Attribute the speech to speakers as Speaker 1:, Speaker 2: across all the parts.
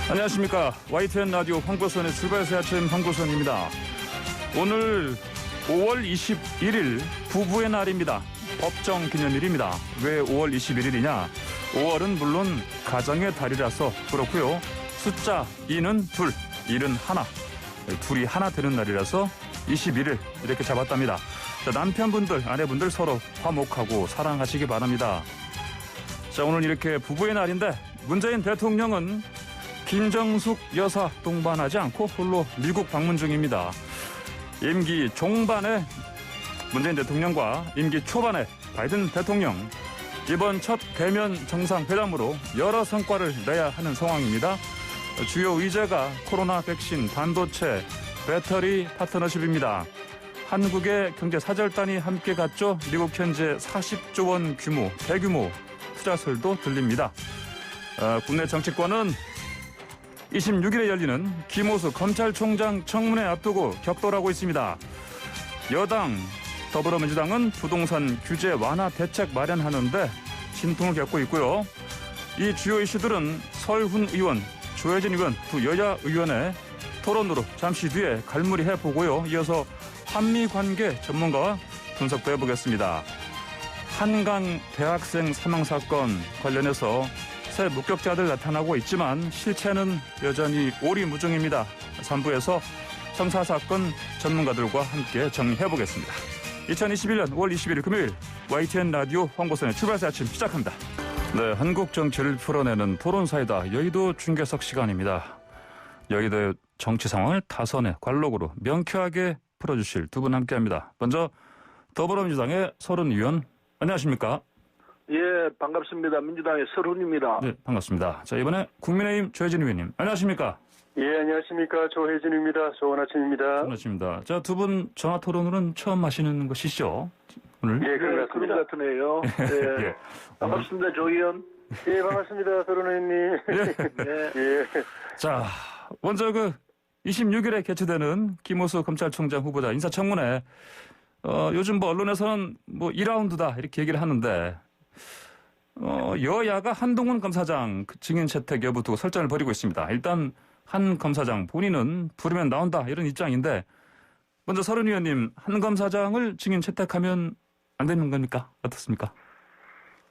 Speaker 1: 안녕하십니까. YTN 라디오 황보선의 출발새 아침 황보선입니다. 오늘 5월 21일 부부의 날입니다. 법정 기념일입니다. 왜 5월 21일이냐? 5월은 물론 가정의 달이라서 그렇고요. 숫자 2는 둘, 1은 하나. 둘이 하나 되는 날이라서 21일 이렇게 잡았답니다. 자, 남편분들, 아내분들 서로 화목하고 사랑하시기 바랍니다. 자, 오늘 이렇게 부부의 날인데 문재인 대통령은 김정숙 여사 동반하지 않고 홀로 미국 방문 중입니다. 임기 종반에 문재인 대통령과 임기 초반에 바이든 대통령, 이번 첫 대면 정상회담으로 여러 성과를 내야 하는 상황입니다. 주요 의제가 코로나 백신, 반도체, 배터리 파트너십입니다. 한국의 경제사절단이 함께 갔죠. 미국 현재 40조 원 규모, 대규모 투자설도 들립니다. 국내 정치권은 26일에 열리는 김호수 검찰총장 청문회 앞두고 격돌하고 있습니다. 여당 더불어민주당은 부동산 규제 완화 대책 마련하는데 진통을 겪고 있고요. 이 주요 이슈들은 설훈 의원, 조혜진 의원 두 여야 의원의 토론으로 잠시 뒤에 갈무리해 보고요. 이어서 한미 관계 전문가와 분석도 해보겠습니다. 한강 대학생 사망 사건 관련해서 새 목격자들 나타나고 있지만 실체는 여전히 오리무중입니다. 3부에서 참사 사건 전문가들과 함께 정리해보겠습니다. 2021년 5월 21일 금요일 YTN 라디오 황보선의 출발새 아침 시작합니다. 네, 한국 정치를 풀어내는 토론사이다. 여의도 중계석 시간입니다. 여의도의 정치 상황을 다선의 관록으로 명쾌하게 풀어주실 두 분 함께합니다. 먼저 더불어민주당의 설훈 의원, 안녕하십니까?
Speaker 2: 예, 반갑습니다. 민주당의 설훈입니다.
Speaker 1: 네, 반갑습니다. 자, 이번에 국민의힘 조혜진 의원님, 안녕하십니까?
Speaker 3: 예, 안녕하십니까. 조혜진입니다. 좋은 아침입니다.
Speaker 1: 좋은 아침입니다. 자, 두 분 전화 토론으로는 처음 하시는 것이시죠? 오늘?
Speaker 3: 예,
Speaker 2: 그런 것 같으네요. 예.
Speaker 1: 예.
Speaker 2: 반갑습니다, 조 의원.
Speaker 3: 예, 반갑습니다. 서른 의원님.
Speaker 2: 네.
Speaker 3: 예.
Speaker 1: 자, 먼저 26일에 개최되는 김호수 검찰총장 후보자 인사청문회, 요즘 언론에서는 2라운드다 이렇게 얘기를 하는데, 여야가 한동훈 검사장 증인 채택 여부 두고 설전을 벌이고 있습니다. 일단 한 검사장 본인은 부르면 나온다 이런 입장인데, 먼저 설훈 의원님, 한 검사장을 증인 채택하면 안 되는 겁니까? 어떻습니까?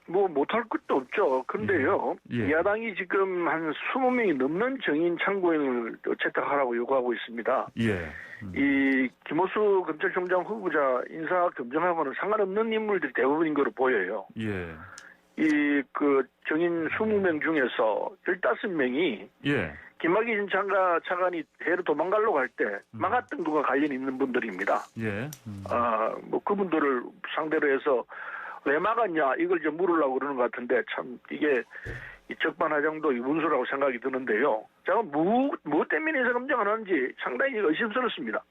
Speaker 2: 못할 것도 없죠. 근데요,
Speaker 1: 예.
Speaker 2: 야당이 지금 한 20명이 넘는 정인 참고인을 채택하라고 요구하고 있습니다.
Speaker 1: 예.
Speaker 2: 이 김호수 검찰총장 후보자 인사 검증하고는 상관없는 인물들이 대부분인 거로 보여요.
Speaker 1: 예.
Speaker 2: 정인 20명 중에서 15명이
Speaker 1: 예.
Speaker 2: 김학의 전 차관이 해외로 도망가려고 할 때 막았던 거가 관련 있는 분들입니다.
Speaker 1: 예.
Speaker 2: 그분들을 상대로 해서 왜 막았냐 이걸 좀 물으려고 그러는 것 같은데, 참 이게 적반하장도 유분수라고 생각이 드는데요. 제가 뭐 때문에 인사 검증 안 하는지 상당히 의심스럽습니다.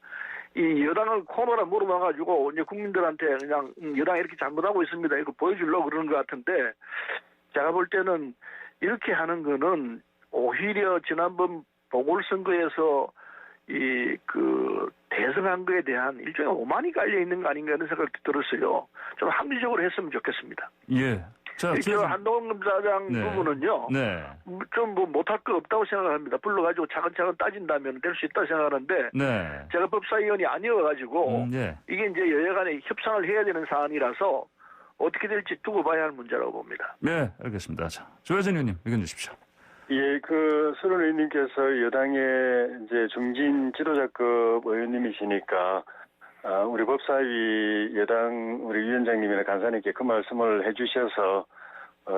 Speaker 2: 이 여당을 코너라 물어봐가지고 이제 국민들한테 그냥 여당이 이렇게 잘못하고 있습니다 이거 보여주려고 그러는 것 같은데, 제가 볼 때는 이렇게 하는 거는 오히려 지난번 보궐선거에서 대승한 거에 대한 일종의 오만이 깔려 있는 거 아닌가 하는 생각이 들었어요. 좀 합리적으로 했으면 좋겠습니다.
Speaker 1: 예. 자,
Speaker 2: 한동훈 검사장
Speaker 1: 네.
Speaker 2: 부분은요.
Speaker 1: 네.
Speaker 2: 좀 못할 거 없다고 생각합니다. 불러가지고 차근차근 따진다면 될 수 있다고 생각하는데,
Speaker 1: 네.
Speaker 2: 제가 법사위원이 아니어가지고
Speaker 1: 예.
Speaker 2: 이게 이제 여야 간에 협상을 해야 되는 사안이라서 어떻게 될지 두고 봐야 할 문제라고 봅니다.
Speaker 1: 네, 알겠습니다. 자, 조혜진 의원님 의견 주십시오.
Speaker 3: 예, 서른 의원님께서 여당의 이제 중진 지도자급 의원님이시니까, 우리 법사위 여당 우리 위원장님이나 간사님께 그 말씀을 해주셔서,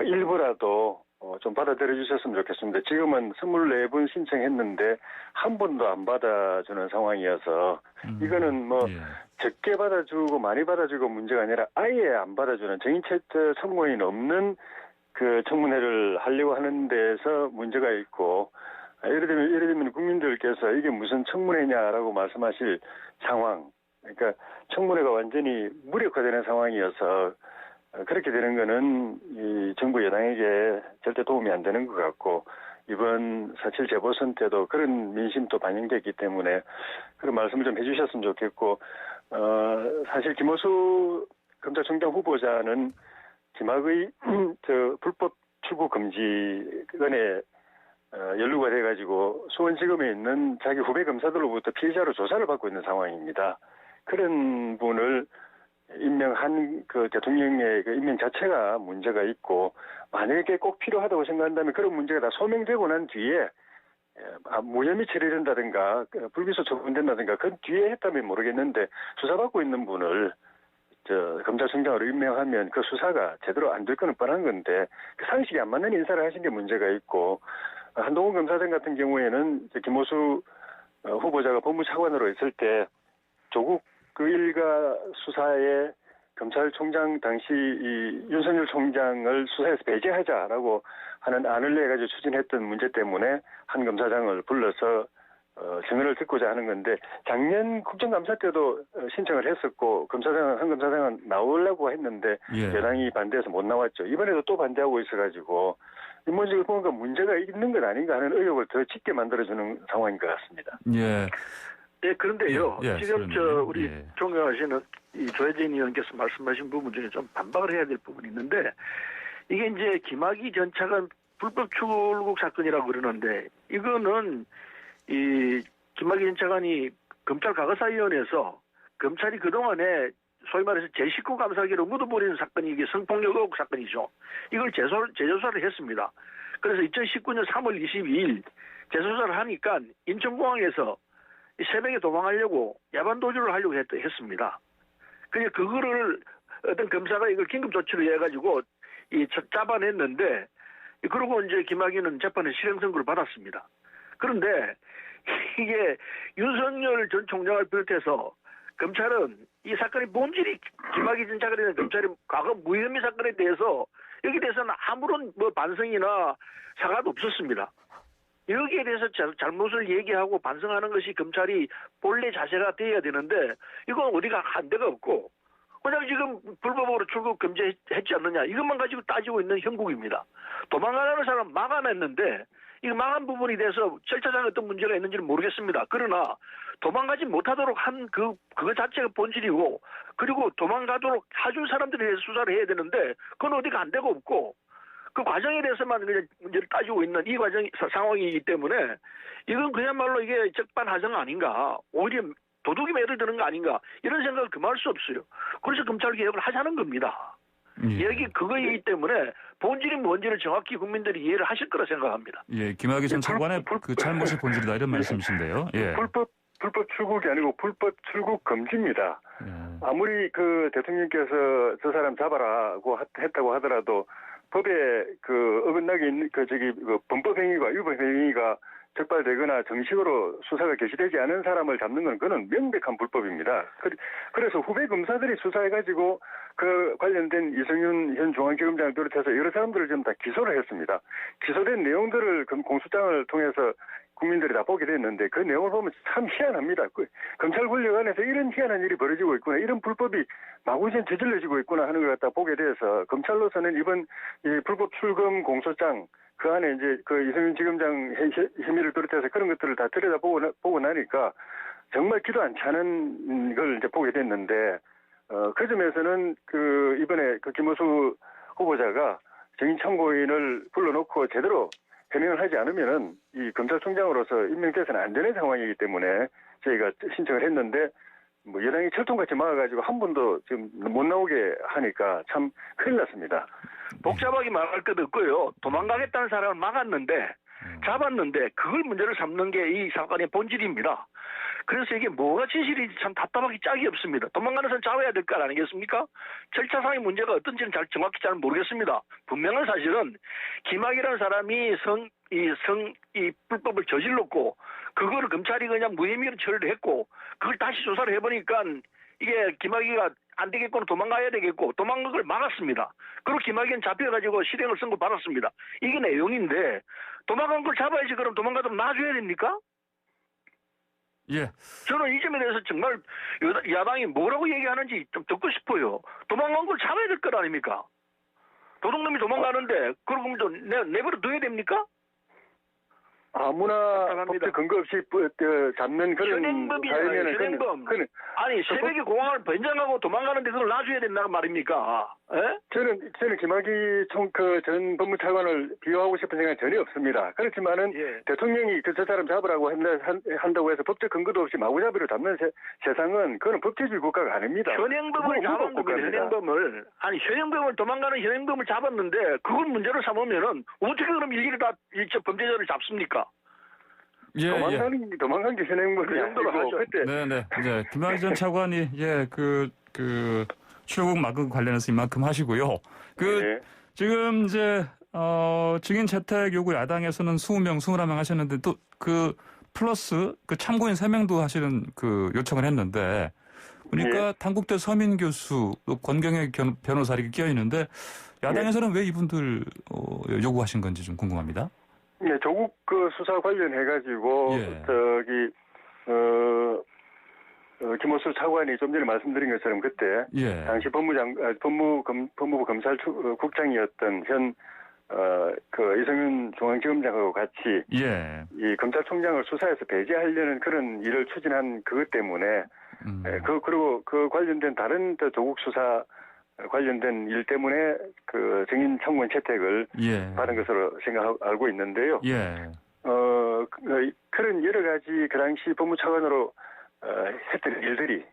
Speaker 3: 일부라도 좀 받아들여 주셨으면 좋겠습니다. 지금은 24분 신청했는데 한 번도 안 받아주는 상황이어서, 이거는
Speaker 1: 예.
Speaker 3: 적게 받아주고 많이 받아주고 문제가 아니라 아예 안 받아주는 정인 채택 청구인이 없는 청문회를 하려고 하는 데에서 문제가 있고, 예를 들면 국민들께서 이게 무슨 청문회냐라고 말씀하실 상황, 그러니까 청문회가 완전히 무력화되는 상황이어서 그렇게 되는 거는 이 정부 여당에게 절대 도움이 안 되는 것 같고, 이번 4.7 재보선 때도 그런 민심도 반영됐기 때문에 그런 말씀을 좀 해주셨으면 좋겠고, 사실 김호수 검찰총장 후보자는 김학의 불법 출국 금지 건에 연루가 돼가지고 수원지검에 있는 자기 후배 검사들로부터 피의자로 조사를 받고 있는 상황입니다. 그런 분을 임명한 그 대통령의 그 임명 자체가 문제가 있고, 만약에 꼭 필요하다고 생각한다면 그런 문제가 다 소명되고 난 뒤에 무혐의 처리된다든가 불기소 처분된다든가 그 뒤에 했다면 모르겠는데, 수사받고 있는 분을 검찰총장으로 임명하면 그 수사가 제대로 안 될 거는 뻔한 건데, 그 상식이 안 맞는 인사를 하신 게 문제가 있고, 한동훈 검사장 같은 경우에는 김호수 후보자가 법무차관으로 있을 때 조국 그 일가 수사에 검찰총장 당시 이 윤석열 총장을 수사에서 배제하자라고 하는 안을 내가지고 추진했던 문제 때문에 한 검사장을 불러서 증언을 듣고자 하는 건데, 작년 국정감사 때도 신청을 했었고 한 검사장은 나오려고 했는데 여당이 반대해서 못 나왔죠. 이번에도 또 반대하고 있어가지고 인문적으로 보니까 문제가 있는 건 아닌가 하는 의혹을 더 짙게 만들어주는 상황인 것 같습니다.
Speaker 1: 예.
Speaker 2: 예, 그런데요. 지금 우리
Speaker 1: 예.
Speaker 2: 존경하시는 이 조혜진 의원께서 말씀하신 부분 중에 좀 반박을 해야 될 부분이 있는데, 이게 이제 김학의 전 차관 불법 출국 사건이라고 그러는데, 이거는 이 김학의 전 차관이 검찰 과거사위원회에서 검찰이 그동안에 소위 말해서 제19 감사기로 묻어버리는 사건이 이게 성폭력 의혹 사건이죠. 이걸 재조사를 했습니다. 그래서 2019년 3월 22일 재조사를 하니까 인천공항에서 새벽에 도망하려고 야반 도주를 하려고 했습니다. 그냥 그거를 어떤 검사가 이걸 긴급 조치를 해가지고 잡아냈는데, 그러고 이제 김학의는 재판에 실형 선고를 받았습니다. 그런데 이게 윤석열 전 총장을 비롯해서 검찰은 이 사건의 본질이 김학의 전 차관이나 검찰이 과거 무혐의 사건에 대해서 여기에 대해서는 아무런 반성이나 사과도 없었습니다. 여기에 대해서 잘못을 얘기하고 반성하는 것이 검찰이 본래 자세가 되어야 되는데, 이건 어디가 한 데가 없고 그냥 지금 불법으로 출국 금지했지 않느냐, 이것만 가지고 따지고 있는 형국입니다. 도망가는 사람 막아냈는데 이 망한 부분에 대해서 절차상 어떤 문제가 있는지는 모르겠습니다. 그러나 도망가지 못하도록 한 그거 자체가 본질이고, 그리고 도망가도록 해준 사람들에 대해서 수사를 해야 되는데 그건 어디가 안 되고 없고, 그 과정에 대해서만 그냥 문제를 따지고 있는 이 상황이기 때문에 이건 그야말로 이게 적반하장 아닌가, 오히려 도둑이 매를 드는 거 아닌가, 이런 생각을 금할 수 없어요. 그래서 검찰 개혁을 하자는 겁니다. 여기 그거이기 때문에 본질이 뭔지를 정확히 국민들이 이해를 하실 거라 생각합니다.
Speaker 1: 예, 김학의 전 차관의 그 잘못이 본질이다 이런 말씀이신데요. 예.
Speaker 3: 불법 출국이 아니고 불법 출국 금지입니다. 아무리 그 대통령께서 저 사람 잡아라고 했다고 하더라도 법에 그 어긋나게 있는 그 범법 행위가 위법 행위가 적발되거나 정식으로 수사가 개시되지 않은 사람을 잡는 건 그는 명백한 불법입니다. 그래서 후배 검사들이 수사해가지고 그 관련된 이성윤 현 중앙지검장을 비롯해서 여러 사람들을 좀 다 기소를 했습니다. 기소된 내용들을 공소장을 통해서 국민들이 다 보게 됐는데, 그 내용을 보면 참 희한합니다. 검찰 권력 안에서 이런 희한한 일이 벌어지고 있구나, 이런 불법이 마구전 저질러지고 있구나 하는 걸 갖다 보게 돼서, 검찰로서는 이번 이 불법 출금 공소장 그 안에 이제 그 이성윤 지검장 혐의를 비롯해서 그런 것들을 다 들여다보고 나니까 정말 기도 안 차는 걸 이제 보게 됐는데, 그 점에서는 그 이번에 그 김호수 후보자가 증인 참고인을 불러놓고 제대로 해명을 하지 않으면은 이 검찰총장으로서 임명돼서는 안 되는 상황이기 때문에 저희가 신청을 했는데, 뭐 여당이 철통같이 막아가지고 한 번도 지금 못 나오게 하니까 참 큰일 났습니다.
Speaker 2: 복잡하게 말할 것도 없고요. 도망가겠다는 사람을 막았는데, 잡았는데 그걸 문제를 삼는 게 이 사건의 본질입니다. 그래서 이게 뭐가 진실인지 참 답답하기 짝이 없습니다. 도망가는 사람 잡아야 될 거 아니겠습니까? 절차상의 문제가 어떤지는 정확히 잘 모르겠습니다. 분명한 사실은 김학이라는 사람이 이 불법을 저질렀고, 그거를 검찰이 그냥 무혐의로 처리를 했고, 그걸 다시 조사를 해보니까 이게 김학이가 안 되겠고 도망가야 되겠고, 도망간 걸 막았습니다. 그리고 김학의는 잡혀가지고 실형을 선고 받았습니다. 이게 내용인데, 도망간 걸 잡아야지 그럼 도망가도록 놔줘야 됩니까?
Speaker 1: 예.
Speaker 2: 저는 이 점에 대해서 정말 야당이 뭐라고 얘기하는지 좀 듣고 싶어요. 도망간 걸 잡아야 될 것 아닙니까? 도둑놈이 도망가는데 그러면 좀 내버려 둬야 됩니까?
Speaker 3: 아무나 법적 근거 없이 잡는 그런
Speaker 2: 현행범이잖아요. 현행범. 아니 새벽에 공항을 변장하고 도망가는데 그걸 놔줘야 된다는 말입니까? 예?
Speaker 3: 저는 김학의 전 법무차관을 비호하고 싶은 생각은 전혀 없습니다. 그렇지만은
Speaker 2: 예.
Speaker 3: 대통령이 저 사람 잡으라고 한다고 해서 법적 근거도 없이 마구잡이로 잡는 세상은 그건 법제주의 국가가 아닙니다.
Speaker 2: 현행범을 잡았는데 현행범을 도망가는 현행범을 잡았는데 그걸 문제로 삼으면은 어떻게 그럼 일일이 다 범죄자를 잡습니까?
Speaker 1: 예,
Speaker 3: 도망간 게 현행범이
Speaker 2: 그 정도로
Speaker 3: 아니고
Speaker 2: 하죠.
Speaker 3: 그때
Speaker 1: 네. 이제 김학의 전 차관이 출국 마그 관련해서 이만큼 하시고요.
Speaker 3: 네.
Speaker 1: 지금 이제 증인 채택 요구 야당에서는 20명, 21명 하셨는데 또 플러스 참고인 3명도 하시는 요청을 했는데 보니까 당국대 서민 교수, 또 권경의 변호사 이렇게 끼어 있는데 야당에서는 왜 이분들 요구하신 건지 좀 궁금합니다.
Speaker 3: 네, 조국 수사 관련해가지고 김호수 차관이 좀 전에 말씀드린 것처럼 그때 당시 법무부 검찰국장이었던 현 이성윤 중앙지검장하고 같이 이 검찰총장을 수사에서 배제하려는 그런 일을 추진한 그것 때문에 그리고 관련된 다른 조국 수사 관련된 일 때문에 증인 청구인 채택을 받은 것으로 알고 있는데요. 그런 여러 가지 그 당시 법무차관으로 했던 일들이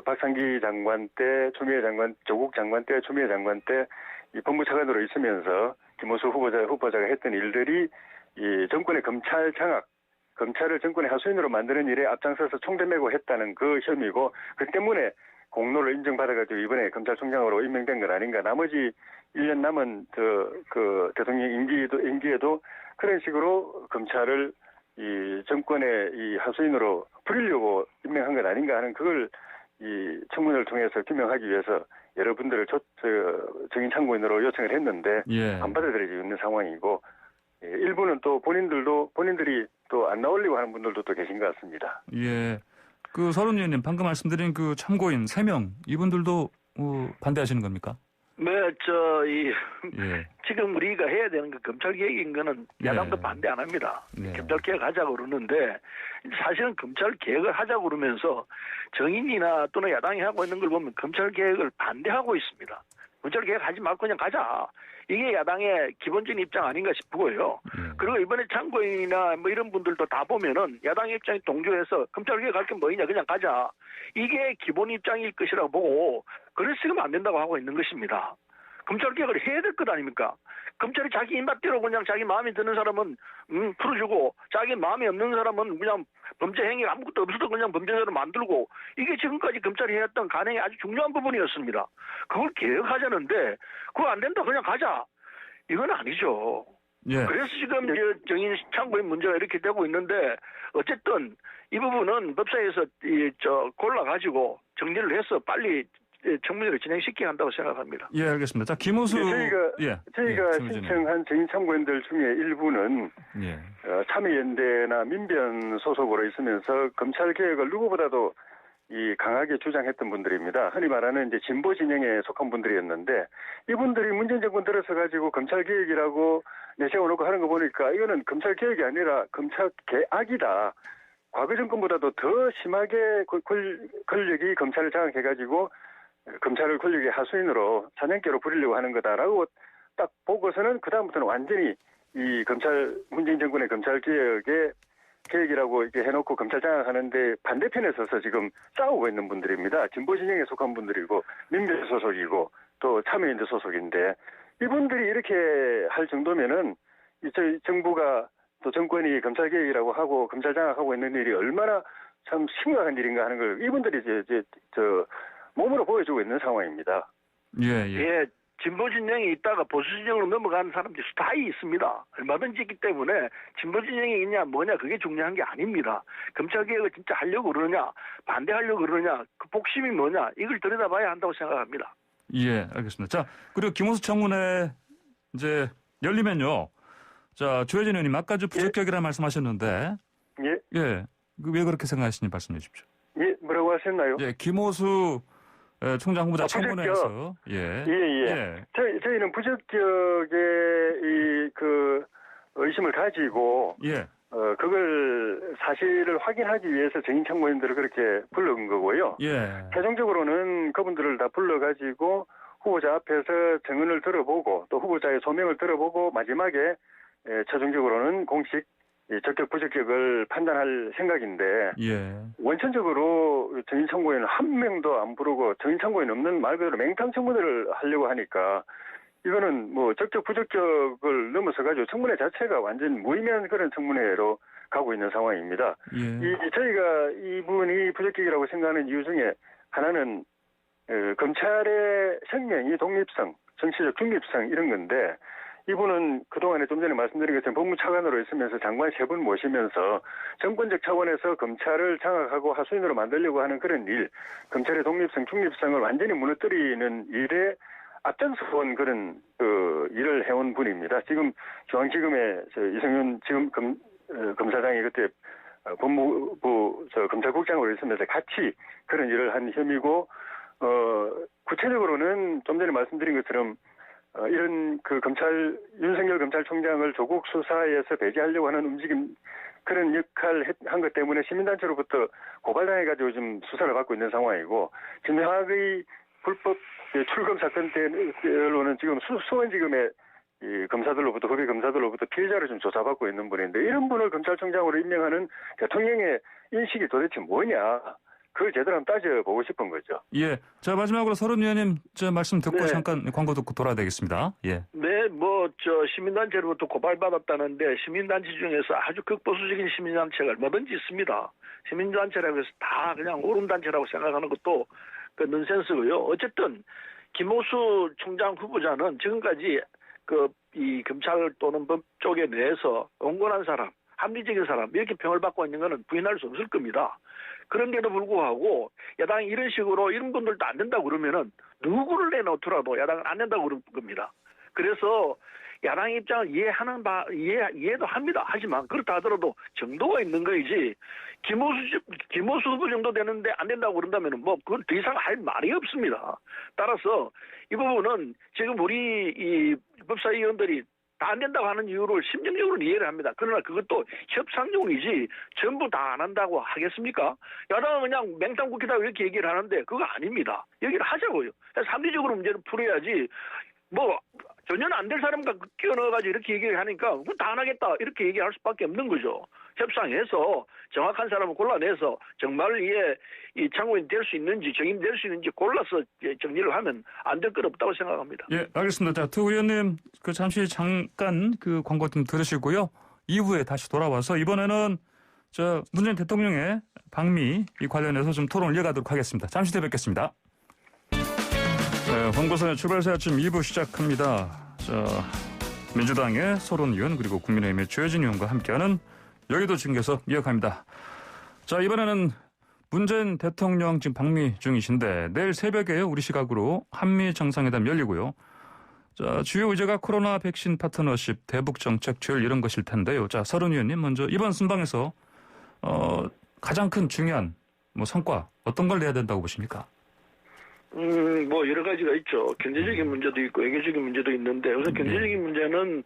Speaker 3: 박상기 장관 때, 조국 장관 때, 추미애 장관 때 이 법무차관으로 있으면서 김호수 후보자가 했던 일들이 이 정권의 검찰 장악, 검찰을 정권의 하수인으로 만드는 일에 앞장서서 총대 메고 했다는 그 혐의고 그 때문에 공로를 인정받아가지고 이번에 검찰총장으로 임명된 건 아닌가. 나머지 1년 남은 대통령 임기에도 그런 식으로 검찰을 이 정권의 이 하수인으로 부리려고 임명한 건 아닌가 하는 그걸 이 청문회를 통해서 규명하기 위해서 여러분들을 증인 참고인으로 요청을 했는데 안 받아들여지고 있는 상황이고 일부는 또 본인들이 또 안 나오려고 하는 분들도 또 계신 것 같습니다.
Speaker 1: 서른 의원님 방금 말씀드린 참고인 3명 이분들도 반대하시는 겁니까?
Speaker 2: 네, 지금 우리가 해야 되는 거 검찰 개혁인 거는 야당도 반대 안 합니다. 검찰 개혁 하자고 그러는데 사실은 검찰 개혁을 하자고 그러면서 정인이나 또는 야당이 하고 있는 걸 보면 검찰 개혁을 반대하고 있습니다. 검찰 개혁 하지 말고 그냥 가자. 이게 야당의 기본적인 입장 아닌가 싶고요. 그리고 이번에 참고인이나 이런 분들도 다 보면은 야당의 입장이 동조해서 검찰 개혁 할 게 뭐냐 그냥 가자. 이게 기본 입장일 것이라고 보고 그랬으면 안 된다고 하고 있는 것입니다. 검찰 개혁을 해야 될 것 아닙니까? 검찰이 자기 입맛대로 그냥 자기 마음에 드는 사람은 풀어주고 자기 마음에 없는 사람은 그냥 범죄 행위가 아무것도 없어도 그냥 범죄자로 만들고 이게 지금까지 검찰이 해왔던 간행의 아주 중요한 부분이었습니다. 그걸 개혁하자는데 그거 안 된다 그냥 가자. 이건 아니죠. 그래서 지금 정인 참고인 문제가 이렇게 되고 있는데 어쨌든 이 부분은 법사위에서 골라가지고 정리를 해서 빨리 청문회를 진행시켜야 한다고 생각합니다.
Speaker 1: 알겠습니다. 자, 김호수
Speaker 3: 저희가 신청한 증인 참고인들 중에 일부는 참여연대나 민변 소속으로 있으면서 검찰 개혁을 누구보다도 강하게 주장했던 분들입니다. 흔히 말하는 이제 진보 진영에 속한 분들이었는데 이분들이 문재인 정권 들어서 가지고 검찰 개혁이라고 내세워놓고 하는 거 보니까 이거는 검찰 개혁이 아니라 검찰 개악이다. 과거 정권보다도 더 심하게 권력이 검찰을 장악해가지고 검찰을 권력의 하수인으로 사냥개로 부리려고 하는 거다라고 딱 보고서는 그다음부터는 완전히 이 문재인 정권의 검찰 개혁이라고 이렇게 해놓고 검찰 장악하는데 반대편에 서서 지금 싸우고 있는 분들입니다. 진보 진영에 속한 분들이고 민변 소속이고 또 참여연대 소속인데 이분들이 이렇게 할 정도면은 저희 정부가 또 정권이 검찰 개혁이라고 하고 검찰 장악하고 있는 일이 얼마나 참 심각한 일인가 하는 걸 이분들이 이제 몸으로 보여주고 있는 상황입니다.
Speaker 2: 진보 진영이 있다가 보수 진영으로 넘어가는 사람들이 수다히 있습니다. 얼마든지 있기 때문에 진보 진영이 있냐 뭐냐 그게 중요한 게 아닙니다. 검찰 개혁을 진짜 하려고 그러냐 반대하려고 그러냐 그 복심이 뭐냐 이걸 들여다봐야 한다고 생각합니다.
Speaker 1: 알겠습니다. 자, 그리고 김호수 청문회 이제 열리면요. 자, 조혜진 의원님 아까 부적격이라는 말씀하셨는데 왜 그렇게 생각하시는지 말씀해 주십시오.
Speaker 3: 뭐라고 하셨나요?
Speaker 1: 김호수 총장 후보자 청문회에서
Speaker 3: 저희는 부적격의 의심을 가지고 그걸 사실을 확인하기 위해서 증인 참고인들을 그렇게 불러온 거고요. 최종적으로는 그분들을 다 불러가지고 후보자 앞에서 증언을 들어보고 또 후보자의 소명을 들어보고 마지막에 최종적으로는 공식 적격 부적격을 판단할 생각인데
Speaker 1: 예.
Speaker 3: 원천적으로 정인 청구에는 한 명도 안 부르고 정인 청구에는 없는 말 그대로 맹탕 청문회를 하려고 하니까 이거는 뭐 적격 부적격을 넘어서 가지고 청문회 자체가 완전 무의미한 그런 청문회로 가고 있는 상황입니다.
Speaker 1: 예.
Speaker 3: 저희가 이분이 부적격이라고 생각하는 이유 중에 하나는 검찰의 생명이 독립성, 정치적 중립성 이런 건데 이분은 그동안에 좀 전에 말씀드린 것처럼 법무차관으로 있으면서 장관 3분 모시면서 정권적 차원에서 검찰을 장악하고 하수인으로 만들려고 하는 그런 일, 검찰의 독립성, 중립성을 완전히 무너뜨리는 일에 앞장서온 그런 일을 해온 분입니다. 지금 중앙지검의 이성윤 지금 검사장이 그때 법무부 검찰국장으로 있으면서 같이 그런 일을 한 혐의고 구체적으로는 좀 전에 말씀드린 것처럼 이런 윤석열 검찰총장을 조국 수사에서 배제하려고 하는 움직임 그런 역할을 한 것 때문에 시민단체로부터 고발당해가지고 지금 수사를 받고 있는 상황이고 김영학의 불법 출금 사건 때로는 지금 수원지검의 검사들로부터 후배 검사들로부터 피해자를 좀 조사받고 있는 분인데 이런 분을 검찰총장으로 임명하는 대통령의 인식이 도대체 뭐냐? 그걸 제대로 한번 따져보고 싶은 거죠.
Speaker 1: 예. 자, 마지막으로 서른 의원님 저 말씀 듣고
Speaker 2: 네.
Speaker 1: 잠깐 광고 듣고 돌아야 되겠습니다. 예.
Speaker 2: 네, 시민단체로부터 고발받았다는데 시민단체 중에서 아주 극보수적인 시민단체가 얼마든지 있습니다. 시민단체라고 해서 다 그냥 오름단체라고 생각하는 것도 넌센스고요. 어쨌든 김호수 총장 후보자는 지금까지 이 검찰 또는 법 쪽에 내에서 온건한 사람, 합리적인 사람 이렇게 평을 받고 있는 것은 부인할 수 없을 겁니다. 그런데도 불구하고 야당이 이런 식으로 이런 분들도 안 된다고 그러면은 누구를 내놓더라도 야당은 안 된다고 그럴 겁니다. 그래서 야당 입장을 이해도 합니다. 하지만 그렇다 하더라도 정도가 있는 거이지 김호수 후보 정도 되는데 안 된다고 그런다면은 그건 더 이상 할 말이 없습니다. 따라서 이 부분은 지금 우리 이 법사위원들이 다 안 된다고 하는 이유를 심정적으로 이해를 합니다. 그러나 그것도 협상용이지 전부 다 안 한다고 하겠습니까? 야당은 그냥 맹탕국회다 이렇게 얘기를 하는데 그거 아닙니다. 얘기를 하자고요. 합리적으로 문제를 풀어야지 전혀 안 될 사람과 끼워 넣어가지고 이렇게 얘기를 하니까 그거 다 안 하겠다 이렇게 얘기할 수밖에 없는 거죠. 협상해서 정확한 사람을 골라내서 정말 이 창구인이 될 수 있는지 정인이 될 수 있는지 골라서 정리를 하면 안 될 것 없다고 생각합니다.
Speaker 1: 예, 알겠습니다. 자, 두 의원님 잠시 잠깐 광고 좀 들으시고요. 이후에 다시 돌아와서 이번에는 문재인 대통령의 방미 이 관련해서 좀 토론을 이어가도록 하겠습니다. 잠시 뒤에 뵙겠습니다. 네, 황보선의 출발새 아침 2부 시작합니다. 민주당의 서른 의원 그리고 국민의힘의 최혜진 의원과 함께하는 여의도 중계석 이어갑니다. 자, 이번에는 문재인 대통령 지금 방미 중이신데 내일 새벽에 우리 시각으로 한미 정상회담 열리고요. 자, 주요 의제가 코로나 백신 파트너십, 대북 정책 조율 이런 것일 텐데요. 자, 서른 의원님 먼저 이번 순방에서 가장 큰 중요한 성과 어떤 걸 내야 된다고 보십니까?
Speaker 2: 여러 가지가 있죠. 경제적인 문제도 있고 외교적인 문제도 있는데 우선 경제적인 문제는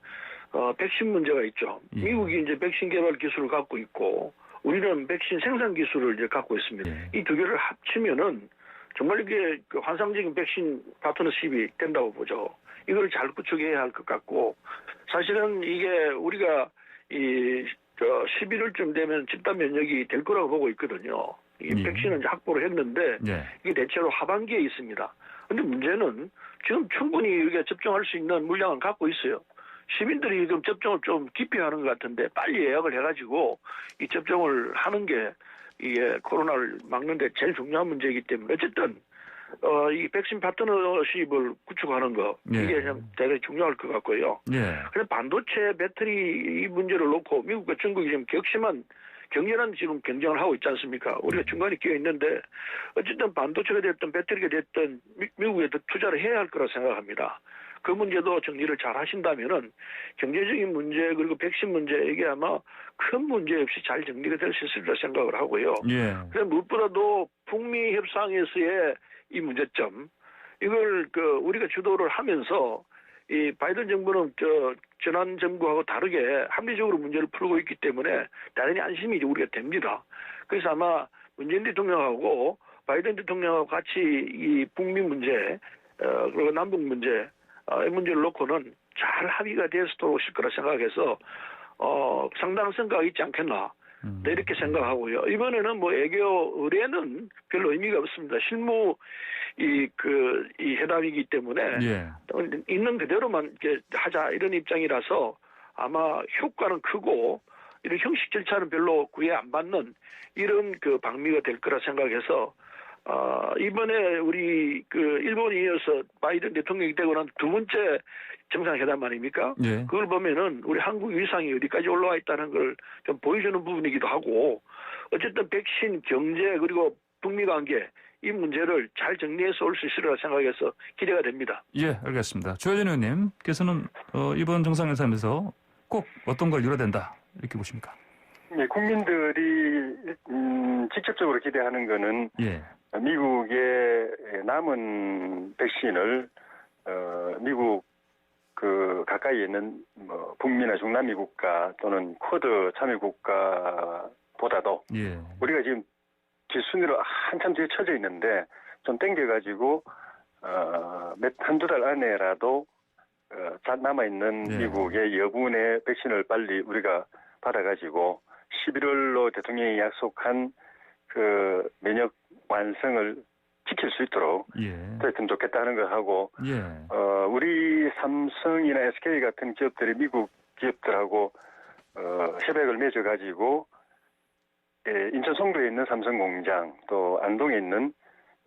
Speaker 2: 백신 문제가 있죠. 미국이 이제 백신 개발 기술을 갖고 있고 우리는 백신 생산 기술을 이제 갖고 있습니다. 이 두 개를 합치면은 정말 이게 환상적인 백신 파트너십이 된다고 보죠. 이걸 잘 구축해야 할 것 같고 사실은 이게 우리가 11월쯤 되면 집단 면역이 될 거라고 보고 있거든요. 이 백신은 이제 확보를 했는데 이게 대체로 하반기에 있습니다. 그런데 문제는 지금 충분히 우리가 접종할 수 있는 물량을 갖고 있어요. 시민들이 지금 접종을 좀 깊이 하는 것 같은데 빨리 예약을 해가지고 이 접종을 하는 게 이게 코로나를 막는데 제일 중요한 문제이기 때문에 어쨌든 이 백신 파트너십을 구축하는 거 이게 좀 대단히 중요할 것 같고요. 그래서 반도체 배터리 이 문제를 놓고 미국과 중국이 지금 격심한 격렬한 지금 경쟁을 하고 있지 않습니까? 우리가 중간에 끼어 있는데 어쨌든 반도체가 됐든 배터리가 됐든 미국에 더 투자를 해야 할 거라 생각합니다. 그 문제도 정리를 잘 하신다면은 경제적인 문제 그리고 백신 문제 이게 아마 큰 문제 없이 잘 정리가 될 수 있을 거라 생각을 하고요. 그래서 무엇보다도 북미 협상에서의 이 문제점 이걸 우리가 주도를 하면서 이 바이든 정부는 전환 정부하고 다르게 합리적으로 문제를 풀고 있기 때문에 대단히 안심이 우리가 됩니다. 그래서 아마 문재인 대통령하고 바이든 대통령하고 같이 이 북미 문제 그리고 남북 문제, 이 문제를 놓고는 잘 합의가 되었을 거라 생각해서 상당한 성과가 있지 않겠나. 네, 이렇게 생각하고요. 이번에는 뭐 애교 의뢰는 별로 의미가 없습니다. 실무 이 회담이기 때문에
Speaker 1: 예.
Speaker 2: 있는 그대로만 이렇게 하자 이런 입장이라서 아마 효과는 크고 이런 형식 절차는 별로 구애 안 받는 이런 그 방미가 될 거라 생각해서 이번에 우리 일본이 이어서 바이든 대통령이 되고 난 두 번째 정상회담 아닙니까?
Speaker 1: 예.
Speaker 2: 그걸 보면은 우리 한국 위상이 어디까지 올라와 있다는 걸 좀 보여주는 부분이기도 하고 어쨌든 백신, 경제 그리고 북미 관계 이 문제를 잘 정리해서 올 수 있으리라 생각해서 기대가 됩니다.
Speaker 1: 예, 알겠습니다. 조혜진 의원님께서는 이번 정상회담에서 꼭 어떤 걸 이뤄낸다 이렇게 보십니까?
Speaker 3: 예, 국민들이 직접적으로 기대하는 거는
Speaker 1: 예.
Speaker 3: 미국의 남은 백신을 미국 가까이에 있는 뭐 북미나 중남미 국가 또는 쿼드 참여 국가보다도
Speaker 1: 예.
Speaker 3: 우리가 지금 뒷순위로 한참 뒤에 처져 있는데 좀 땡겨가지고 한두 달 안에라도 남아있는
Speaker 1: 예.
Speaker 3: 미국의 여분의 백신을 빨리 우리가 받아가지고 11월로 대통령이 약속한 그 면역 완성을 지킬 수 있도록
Speaker 1: 예.
Speaker 3: 됐으면 좋겠다는 거 하고
Speaker 1: 예.
Speaker 3: 우리 삼성이나 SK 같은 기업들이 미국 기업들하고 협약을 맺어가지고 인천 송도에 있는 삼성 공장 또 안동에 있는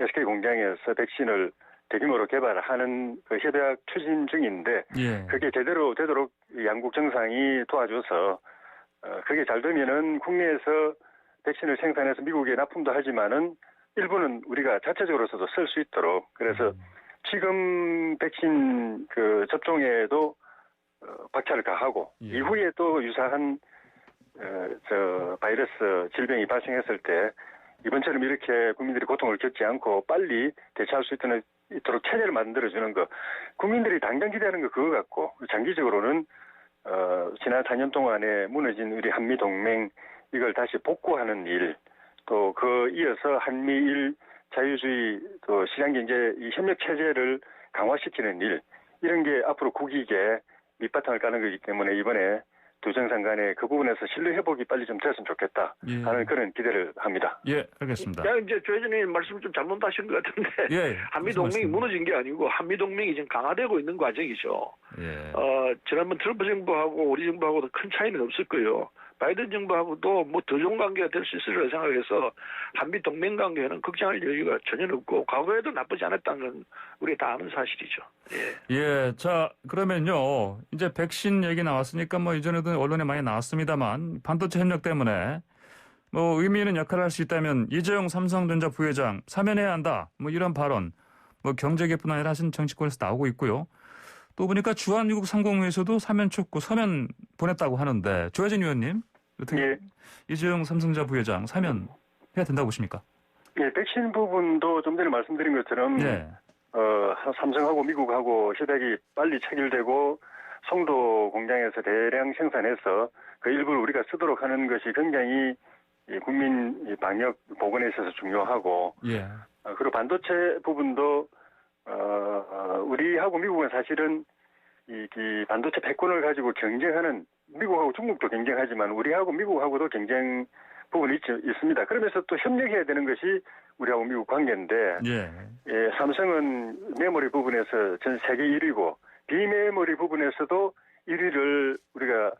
Speaker 3: SK 공장에서 백신을 대규모로 개발하는 그 협약 추진 중인데
Speaker 1: 예.
Speaker 3: 그게 제대로 되도록 양국 정상이 도와줘서 그게 잘 되면은 국내에서 백신을 생산해서 미국에 납품도 하지만은 일부는 우리가 자체적으로서도 쓸 수 있도록 그래서 지금 백신 접종에도 박차를 가하고
Speaker 1: 예.
Speaker 3: 이후에 또 유사한 바이러스 질병이 발생했을 때 이번처럼 이렇게 국민들이 고통을 겪지 않고 빨리 대처할 수 있도록 체제를 만들어주는 거 국민들이 당장 기대하는 거 그거 같고 장기적으로는 지난 4년 동안에 무너진 우리 한미 동맹 이걸 다시 복구하는 일 또 이어서 한미일 자유주의 또 시장경제 이 협력 체제를 강화시키는 일 이런 게 앞으로 국익에 밑바탕을 까는 거기 때문에 이번에 두 정상 간에 그 부분에서 신뢰 회복이 빨리 좀 됐으면 좋겠다 하는 그런 기대를 합니다.
Speaker 1: 예, 알겠습니다.
Speaker 2: 야, 이제 조혜진님 말씀 좀 잘못하신 것 같은데
Speaker 1: 예,
Speaker 2: 한미 동맹이 무너진 게 아니고 한미 동맹이 지금 강화되고 있는 과정이죠.
Speaker 1: 예.
Speaker 2: 지난번 트럼프 정부하고 우리 정부하고도 큰 차이는 없을 거예요. 바이든 정부하고도 뭐 더 좋은 관계가 될 수 있으리라 생각해서 한미 동맹 관계는 걱정할 여유가 전혀 없고 과거에도 나쁘지 않았다는 건 우리 다 아는 사실이죠. 예.
Speaker 1: 예, 자 그러면요 이제 백신 얘기 나왔으니까 뭐 이전에도 언론에 많이 나왔습니다만 반도체 협력 때문에 뭐 의미 있는 역할을 할 수 있다면 이재용 삼성전자 부회장 사면해야 한다 뭐 이런 발언 뭐 경제계뿐 아니라 하신 정치권에서 나오고 있고요. 또 보니까 주한미국 상공회에서도 사면 촉구 서면 보냈다고 하는데 조혜진 의원님 어떻게
Speaker 3: 예.
Speaker 1: 이재용 삼성전자 부회장 사면 해야 된다고 보십니까?
Speaker 3: 예, 백신 부분도 좀 전에 말씀드린 것처럼
Speaker 1: 예.
Speaker 3: 삼성하고 미국하고 협약이 빨리 체결되고 송도 공장에서 대량 생산해서 그 일부를 우리가 쓰도록 하는 것이 굉장히 국민 방역 보건에 있어서 중요하고
Speaker 1: 예.
Speaker 3: 그리고 반도체 부분도 우리하고 미국은 사실은 이 반도체 패권을 가지고 경쟁하는 미국하고 중국도 경쟁하지만 우리하고 미국하고도 경쟁 부분이 있습니다. 그러면서 또 협력해야 되는 것이 우리하고 미국 관계인데
Speaker 1: 예.
Speaker 3: 삼성은 메모리 부분에서 전 세계 1위고 비메모리 부분에서도 1위를 우리가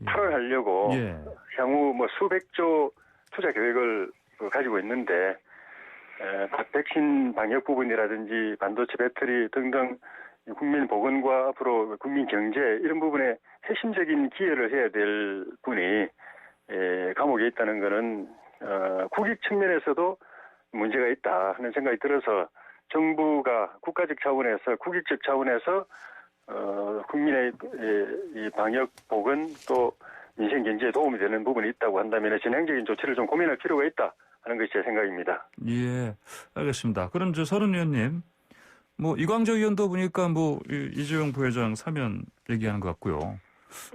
Speaker 3: 탈환하려고
Speaker 1: 예.
Speaker 3: 향후 뭐 수백조 투자 계획을 가지고 있는데 백신 방역 부분이라든지 반도체 배터리 등등 국민 보건과 앞으로 국민 경제 이런 부분에 핵심적인 기여를 해야 될 분이 감옥에 있다는 것은 국익 측면에서도 문제가 있다 하는 생각이 들어서 정부가 국가적 차원에서 국익적 차원에서 국민의 이 방역 보건 또 민생 경제에 도움이 되는 부분이 있다고 한다면 전향적인 조치를 좀 고민할 필요가 있다 하는 것이 제 생각입니다.
Speaker 1: 예, 알겠습니다. 그럼 서른 의원님, 뭐 이광재 의원도 보니까 뭐 이재용 부회장 사면 얘기하는 것 같고요.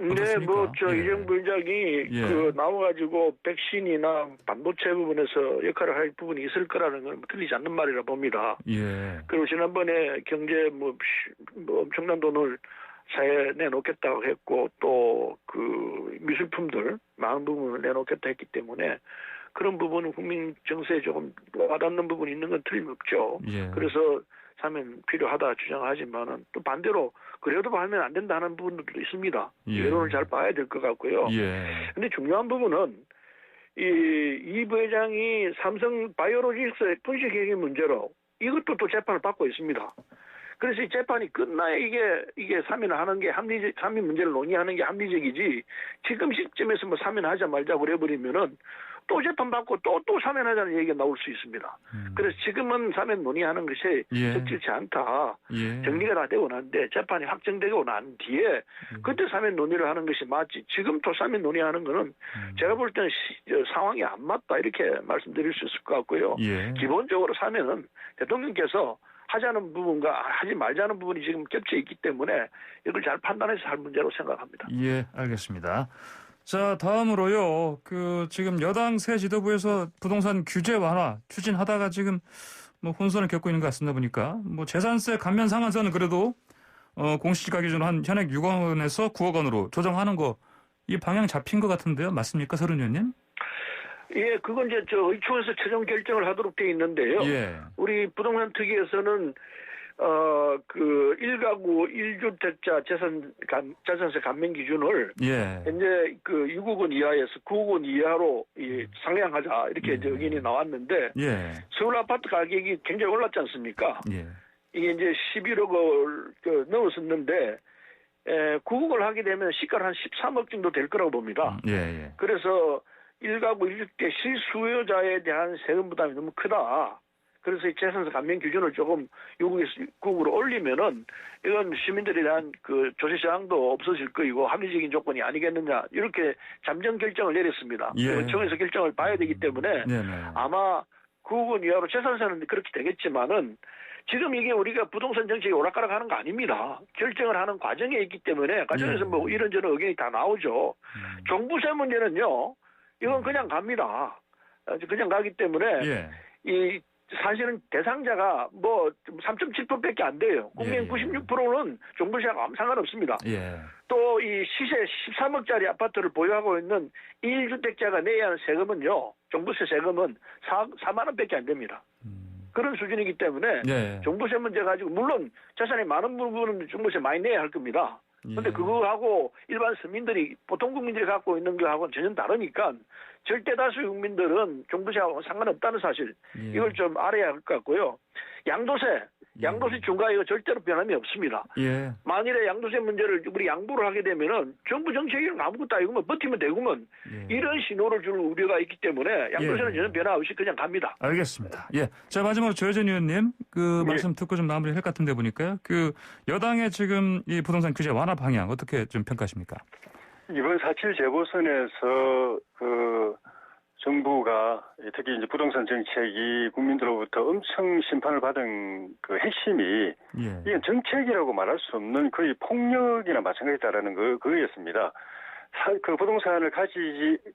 Speaker 2: 네,
Speaker 1: 어떻습니까? 예.
Speaker 2: 이정부 위원장이
Speaker 1: 예.
Speaker 2: 나와가지고 백신이나 반도체 부분에서 역할을 할 부분이 있을 거라는 건 틀리지 않는 말이라 봅니다.
Speaker 1: 예.
Speaker 2: 그리고 지난번에 경제 엄청난 돈을 사회에 내놓겠다고 했고 또 그 미술품들 많은 부분을 내놓겠다 했기 때문에 그런 부분은 국민 정서에 조금 와닿는 부분이 있는 건 틀림없죠.
Speaker 1: 예.
Speaker 2: 그래서 사면 필요하다 주장하지만은 또 반대로 그래도 하면 안 된다는 부분들도 있습니다.
Speaker 1: 예.
Speaker 2: 여론을 잘 봐야 될 것 같고요.
Speaker 1: 예.
Speaker 2: 근데 중요한 부분은 이 부회장이 삼성 바이오로직스 분식 계획의 문제로 이것도 또 재판을 받고 있습니다. 그래서 이 재판이 끝나야 이게 사면을 하는 게 사면 문제를 논의하는 게 합리적이지 지금 시점에서 뭐 사면하자 말자 그래버리면은 또 재판 받고 또 사면하자는 얘기가 나올 수 있습니다. 그래서 지금은 사면 논의하는 것이
Speaker 1: 예.
Speaker 2: 적절치 않다.
Speaker 1: 예.
Speaker 2: 정리가 다 되고 난데 재판이 확정되고 난 뒤에 그때 사면 논의를 하는 것이 맞지. 지금 또 사면 논의하는 거는 제가 볼 때는 상황이 안 맞다 이렇게 말씀드릴 수 있을 것 같고요.
Speaker 1: 예.
Speaker 2: 기본적으로 사면은 대통령께서 하자는 부분과 하지 말자는 부분이 지금 겹쳐 있기 때문에 이걸 잘 판단해서 할 문제로 생각합니다.
Speaker 1: 예, 알겠습니다. 자, 다음으로요. 지금 여당 새 지도부에서 부동산 규제 완화 추진하다가 지금 뭐 혼선을 겪고 있는 것 같습니다. 보니까 뭐 재산세 감면 상한선은 그래도 공시지가 기준 한 현행 6억 원에서 9억 원으로 조정하는 거 이 방향 잡힌 것 같은데요. 맞습니까, 서른 의원님?
Speaker 2: 예, 그건 이제 의총에서 최종 결정을 하도록 돼 있는데요.
Speaker 1: 예.
Speaker 2: 우리 부동산 특위에서는 1가구 1주택자 재산세 감면 기준을
Speaker 1: 예.
Speaker 2: 현재 6억 원 이하에서 9억 원 이하로 상향하자 이렇게 이제 의견이 나왔는데
Speaker 1: 예.
Speaker 2: 서울 아파트 가격이 굉장히 올랐지 않습니까?
Speaker 1: 예.
Speaker 2: 이게 이제 11억을 넘었었는데 9억을 하게 되면 시가를 한 13억 정도 될 거라고 봅니다.
Speaker 1: 예.
Speaker 2: 그래서 1가구 1주택 실수요자에 대한 세금 부담이 너무 크다. 그래서 이 재산세 감면 기준을 조금 6억에서 9억으로 올리면은 이건 시민들에 대한 조세 저항도 없어질 거이고 합리적인 조건이 아니겠느냐 이렇게 잠정 결정을 내렸습니다.
Speaker 1: 예.
Speaker 2: 의총에서 결정을 봐야 되기 때문에
Speaker 1: 네네.
Speaker 2: 아마 9억 원 이하로 재산세는 그렇게 되겠지만은 지금 이게 우리가 부동산 정책이 오락가락하는 거 아닙니다. 결정을 하는 과정에 있기 때문에 과정에서
Speaker 1: 예.
Speaker 2: 뭐 이런저런 의견이 다 나오죠. 종부세 문제는요. 이건 그냥 갑니다. 그냥 가기 때문에
Speaker 1: 예.
Speaker 2: 이 사실은 대상자가 뭐 3.7%밖에 안 돼요. 국민
Speaker 1: 예.
Speaker 2: 96%는 종부세하고 아무 상관없습니다.
Speaker 1: 예.
Speaker 2: 또 이 시세 13억짜리 아파트를 보유하고 있는 1주택자가 내야 하는 세금은요. 종부세 세금은 4만 원밖에 안 됩니다. 그런 수준이기 때문에
Speaker 1: 예.
Speaker 2: 종부세 문제 가지고 물론 재산이 많은 부분은 종부세 많이 내야 할 겁니다. 그런데
Speaker 1: 예.
Speaker 2: 그거하고 일반 서민들이 보통 국민들이 갖고 있는 거하고는 전혀 다르니까 절대 다수 국민들은 종부세하고 상관없다는 사실
Speaker 1: 예.
Speaker 2: 이걸 좀 알아야 할 것 같고요. 양도세 중과 이거 절대로 변함이 없습니다.
Speaker 1: 예.
Speaker 2: 만일에 양도세 문제를 우리 양보를 하게 되면은 정부 정책이랑 아무것도 아니고만 버티면 되구먼
Speaker 1: 예.
Speaker 2: 이런 신호를 줄 우려가 있기 때문에 양도세는
Speaker 1: 예.
Speaker 2: 전혀 변화 없이 그냥 갑니다.
Speaker 1: 알겠습니다. 예. 자, 마지막으로 조혜전 의원님, 말씀 듣고 좀 마무리 할 것 같은데 보니까요. 여당의 지금 이 부동산 규제 완화 방향 어떻게 좀 평가하십니까?
Speaker 3: 이번 4.7 재보선에서 정부가 특히 이제 부동산 정책이 국민들로부터 엄청 심판을 받은 핵심이
Speaker 1: 예.
Speaker 3: 이건 정책이라고 말할 수 없는 거의 폭력이나 마찬가지다라는 거였습니다. 부동산을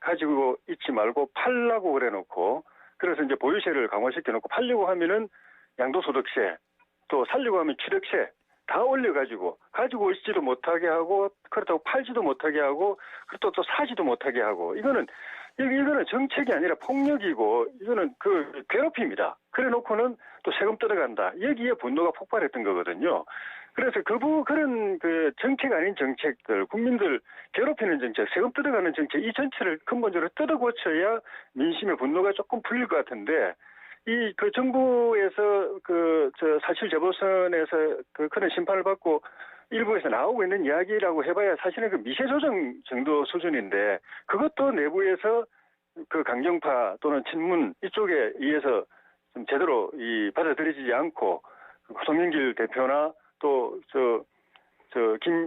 Speaker 3: 가지고 있지 말고 팔라고 그래놓고 그래서 이제 보유세를 강화시켜놓고 팔려고 하면은 양도소득세 또 살려고 하면 취득세 다 올려가지고 가지고 있지도 못하게 하고 그렇다고 팔지도 못하게 하고 그렇다고 또 사지도 못하게 하고 이거는 정책이 아니라 폭력이고 이거는 괴롭힘이다. 그래놓고는 또 세금 뜯어간다. 여기에 분노가 폭발했던 거거든요. 그래서 그런 정책 아닌 정책들, 국민들 괴롭히는 정책, 세금 뜯어가는 정책 이 전체를 근본적으로 뜯어 고쳐야 민심의 분노가 조금 풀릴 것 같은데. 정부에서 4.7 재보선에서 그런 심판을 받고 일부에서 나오고 있는 이야기라고 해봐야 사실은 미세 조정 정도 수준인데 그것도 내부에서 강경파 또는 친문 이쪽에 의해서 좀 제대로 받아들여지지 않고 송영길 대표나 또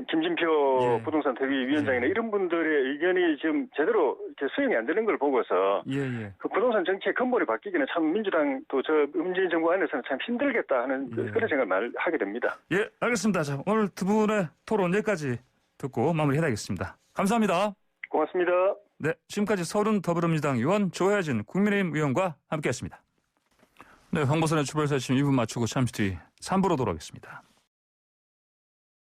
Speaker 3: 김진표
Speaker 1: 예.
Speaker 3: 부동산 특위 위원장이나
Speaker 1: 예.
Speaker 3: 이런 분들의 의견이 지금 제대로 이렇게 수용이 안 되는 걸 보고서
Speaker 1: 예.
Speaker 3: 부동산 정책 근본이 바뀌기는 참 민주당 또 문재인 정부 안에서는 참 힘들겠다 하는
Speaker 1: 예.
Speaker 3: 그런 생각을 하게 됩니다.
Speaker 1: 예, 알겠습니다. 자, 오늘 두 분의 토론 여기까지 듣고 마무리해야겠습니다. 감사합니다.
Speaker 3: 고맙습니다.
Speaker 1: 네, 지금까지 서른 더불어민주당 의원 조혜진 국민의힘 의원과 함께했습니다. 네, 황보선의 출발사 지금 2분 맞추고 잠시 뒤 3부로 돌아오겠습니다.